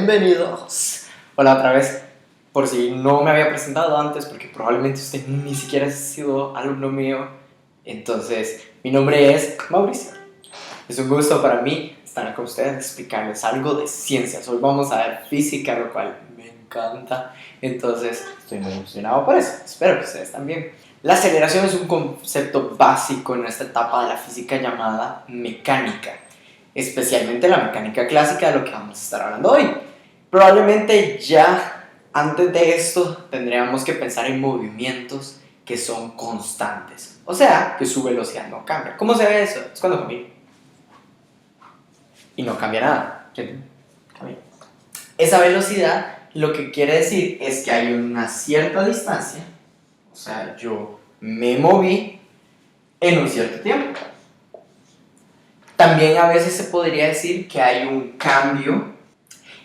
bienvenidos. Hola otra vez, por si no me había presentado antes, porque probablemente usted ni siquiera ha sido alumno mío. Entonces, mi nombre es Mauricio. Es un gusto para mí estar con ustedes, explicarles algo de ciencias. Hoy vamos a ver física, lo cual me encanta. Entonces, estoy muy emocionado por eso. Espero que ustedes también. La aceleración es un concepto básico en esta etapa de la física llamada mecánica, especialmente la mecánica clásica, de lo que vamos a estar hablando hoy. Probablemente ya antes de esto tendríamos que pensar en movimientos que son constantes, o sea, que su velocidad no cambia. ¿Cómo se ve eso? Es cuando camina y no cambia nada. Cambia. Esa velocidad lo que quiere decir es que hay una cierta distancia, o sea, yo me moví en un cierto tiempo. También a veces se podría decir que hay un cambio.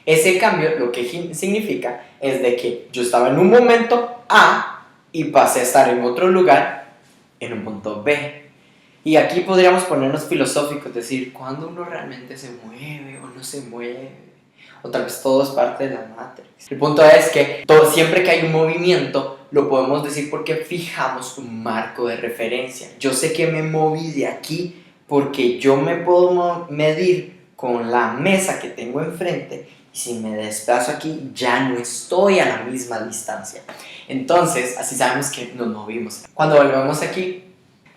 Ese cambio lo que significa es de que yo estaba en un momento A y pasé a estar en otro lugar en un punto B. Y aquí podríamos ponernos filosóficos, decir, ¿cuándo uno realmente se mueve o no se mueve? O tal vez todo es parte de la Matrix. El punto es que siempre que hay un movimiento, lo podemos decir porque fijamos un marco de referencia. Yo sé que me moví de aquí porque yo me puedo medir con la mesa que tengo enfrente, y si me desplazo aquí ya no estoy a la misma distancia. Entonces, así sabemos que nos movimos. Cuando volvemos aquí,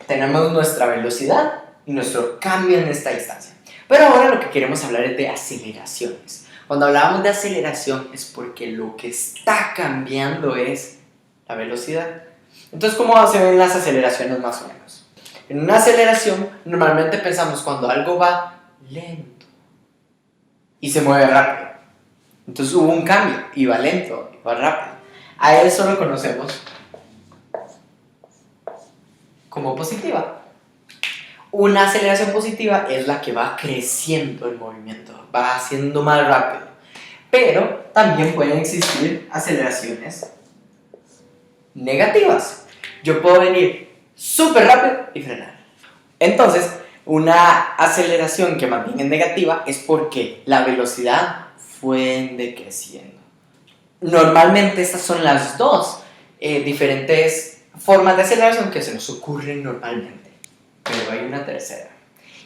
tenemos nuestra velocidad y nuestro cambio en esta distancia. Pero ahora lo que queremos hablar es de aceleraciones. Cuando hablamos de aceleración es porque lo que está cambiando es la velocidad. Entonces, ¿cómo se ven las aceleraciones más o menos? En una aceleración normalmente pensamos cuando algo va lento y se mueve rápido. Entonces hubo un cambio, iba lento, iba rápido. A eso lo conocemos como positiva. Una aceleración positiva es la que va creciendo el movimiento, va haciendo más rápido. Pero también pueden existir aceleraciones negativas. Yo puedo venir súper rápido y frenar. Entonces, una aceleración que más bien es negativa es porque la velocidad fue decreciendo. Normalmente estas son las dos diferentes formas de aceleración que se nos ocurren normalmente. Pero hay una tercera.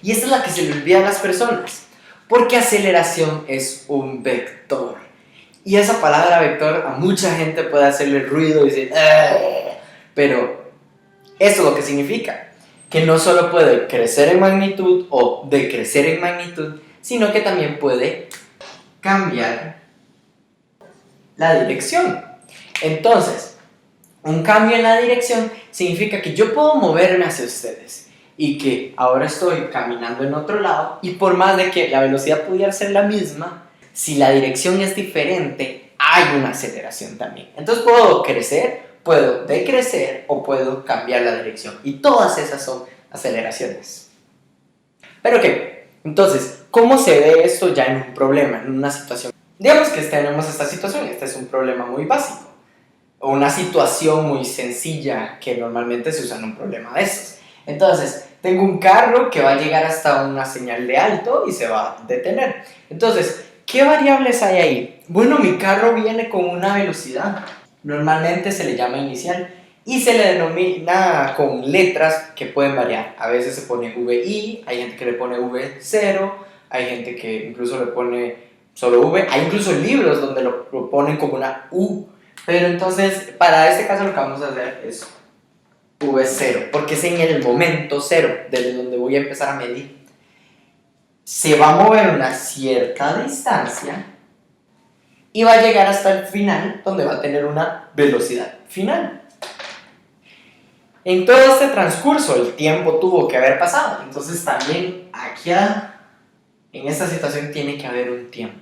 Y esta es la que se le olvida a las personas. Porque aceleración es un vector. Y esa palabra vector a mucha gente puede hacerle ruido y decir, pero eso es lo que significa. Que no solo puede crecer en magnitud o decrecer en magnitud, sino que también puede cambiar la dirección. Entonces, un cambio en la dirección significa que yo puedo moverme hacia ustedes y que ahora estoy caminando en otro lado, y por más de que la velocidad pudiera ser la misma, si la dirección es diferente, hay una aceleración también. Entonces puedo crecer, puedo decrecer o puedo cambiar la dirección, y todas esas son aceleraciones. Pero ¿qué? Entonces, ¿cómo se ve esto ya en un problema, en una situación? Digamos que tenemos esta situación, este es un problema muy básico, o una situación muy sencilla que normalmente se usa en un problema de estos. Entonces, tengo un carro que va a llegar hasta una señal de alto y se va a detener. Entonces, ¿qué variables hay ahí? Bueno, mi carro viene con una velocidad, normalmente se le llama inicial, y se le denomina con letras que pueden variar. A veces se pone VI, hay gente que le pone V0, hay gente que incluso le pone solo V, hay incluso libros donde lo ponen como una U. Pero entonces, para este caso lo que vamos a hacer es V0, porque es en el momento cero, desde donde voy a empezar a medir. Se va a mover una cierta distancia y va a llegar hasta el final, donde va a tener una velocidad final. En todo este transcurso, el tiempo tuvo que haber pasado. Entonces también aquí, en esta situación, tiene que haber un tiempo.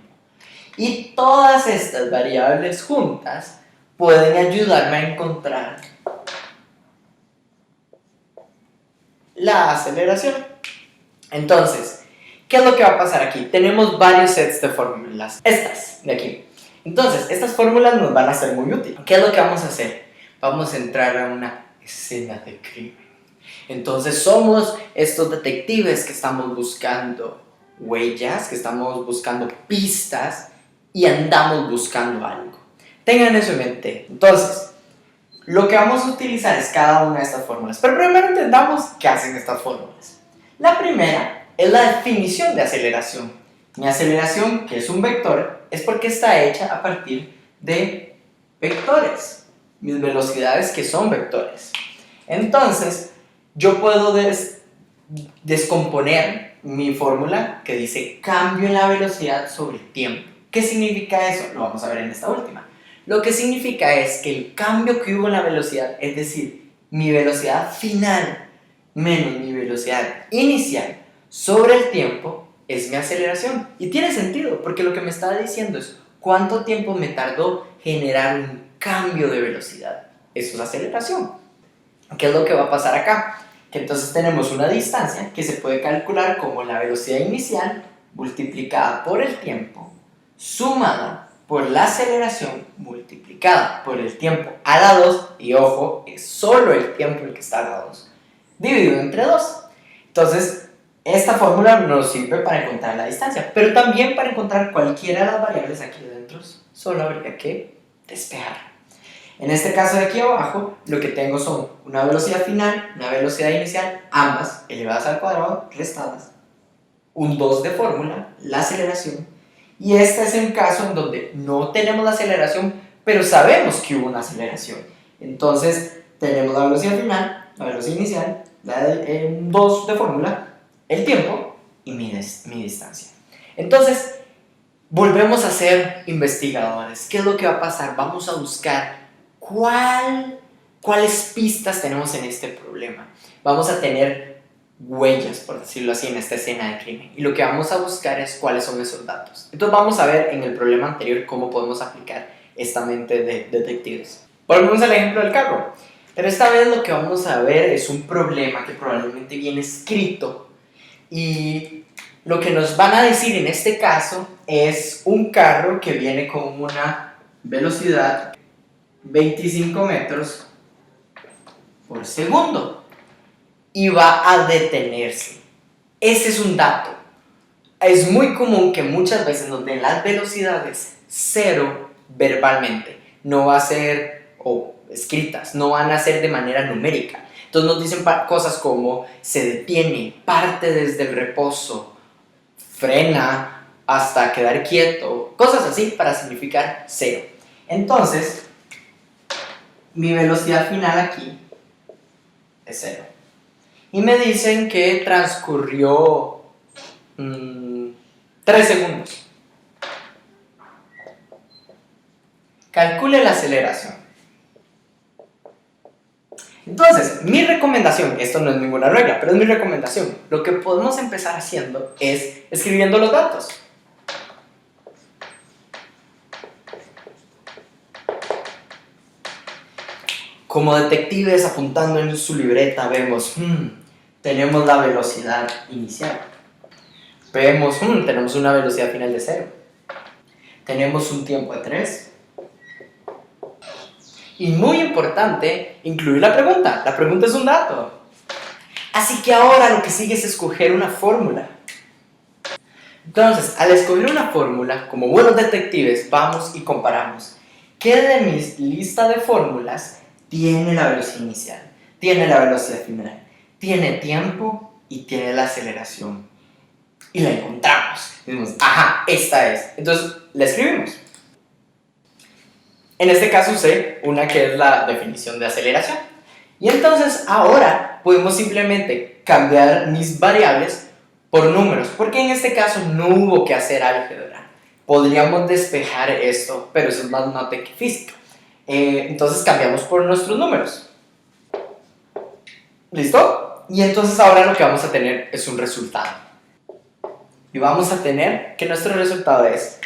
Y todas estas variables juntas pueden ayudarme a encontrar la aceleración. Entonces, ¿qué es lo que va a pasar aquí? Tenemos varios sets de fórmulas, estas de aquí. Entonces, estas fórmulas nos van a ser muy útiles. ¿Qué es lo que vamos a hacer? Vamos a entrar a una escena de crimen. Entonces, somos estos detectives que estamos buscando huellas, que estamos buscando pistas, y andamos buscando algo. Tengan eso en mente. Entonces, lo que vamos a utilizar es cada una de estas fórmulas. Pero primero entendamos qué hacen estas fórmulas. La primera es la definición de aceleración. Mi aceleración, que es un vector, es porque está hecha a partir de vectores. Mis velocidades, que son vectores. Entonces, yo puedo descomponer mi fórmula que dice cambio en la velocidad sobre el tiempo. ¿Qué significa eso? Lo vamos a ver en esta última. Lo que significa es que el cambio que hubo en la velocidad, es decir, mi velocidad final menos mi velocidad inicial sobre el tiempo, es mi aceleración. Y tiene sentido, porque lo que me está diciendo es cuánto tiempo me tardó generar un cambio de velocidad. Eso es aceleración. ¿Qué es lo que va a pasar acá? Que entonces tenemos una distancia que se puede calcular como la velocidad inicial multiplicada por el tiempo, sumada por la aceleración multiplicada por el tiempo a la 2, y ojo, es solo el tiempo el que está a la 2, dividido entre 2. Entonces, esta fórmula nos sirve para encontrar la distancia, pero también para encontrar cualquiera de las variables aquí adentro, solo habría que despejar. En este caso de aquí abajo, lo que tengo son una velocidad final, una velocidad inicial, ambas elevadas al cuadrado, restadas, un 2 de fórmula, la aceleración, y este es un caso en donde no tenemos la aceleración, pero sabemos que hubo una aceleración. Entonces, tenemos la velocidad final, la velocidad inicial, un 2 de fórmula, el tiempo y mi distancia. Entonces, volvemos a ser investigadores. ¿Qué es lo que va a pasar? Vamos a buscar cuáles pistas tenemos en este problema. Vamos a tener huellas, por decirlo así, en esta escena de crimen. Y lo que vamos a buscar es cuáles son esos datos. Entonces vamos a ver en el problema anterior cómo podemos aplicar esta mente de detectives. Volvemos al ejemplo del carro. Pero esta vez lo que vamos a ver es un problema que probablemente viene escrito. Y lo que nos van a decir en este caso es un carro que viene con una velocidad 25 metros por segundo y va a detenerse. Ese es un dato. Es muy común que muchas veces nos den las velocidades cero verbalmente. No va a ser escritas, no van a ser de manera numérica. Entonces nos dicen cosas como se detiene, parte desde el reposo, frena hasta quedar quieto, cosas así para significar cero. Entonces, mi velocidad final aquí es cero. Y me dicen que transcurrió 3 segundos. Calcule la aceleración. Entonces, mi recomendación, esto no es ninguna regla, pero es mi recomendación. Lo que podemos empezar haciendo es escribiendo los datos. Como detectives apuntando en su libreta vemos, tenemos la velocidad inicial. Vemos, tenemos una velocidad final de 0. Tenemos un tiempo de 3. Y muy importante, incluir la pregunta. La pregunta es un dato. Así que ahora lo que sigue es escoger una fórmula. Entonces, al escoger una fórmula, como buenos detectives, vamos y comparamos. ¿Qué de mi lista de fórmulas tiene la velocidad inicial, tiene la velocidad final, tiene tiempo y tiene la aceleración? Y la encontramos. Decimos, ajá, esta es. Entonces, la escribimos. En este caso usé una que es la definición de aceleración. Y entonces ahora podemos simplemente cambiar mis variables por números, porque en este caso no hubo que hacer álgebra. Podríamos despejar esto, pero eso es más nota que física. Entonces cambiamos por nuestros números. ¿Listo? Y entonces ahora lo que vamos a tener es un resultado. Y vamos a tener que nuestro resultado es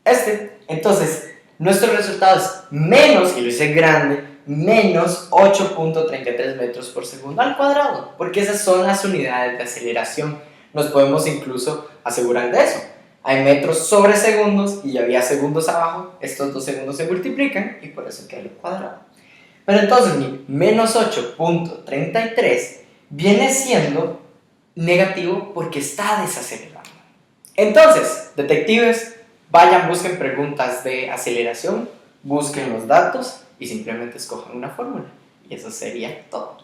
este. Entonces, nuestro resultado es menos, y lo hice grande, menos 8.33 metros por segundo al cuadrado, porque esas son las unidades de aceleración. Nos podemos incluso asegurar de eso. Hay metros sobre segundos y había segundos abajo, estos 2 segundos se multiplican y por eso queda el cuadrado. Pero entonces mi menos 8.33 viene siendo negativo porque está desacelerando. Entonces, detectives, Vayan, busquen preguntas de aceleración, busquen los datos y simplemente escojan una fórmula. Y eso sería todo.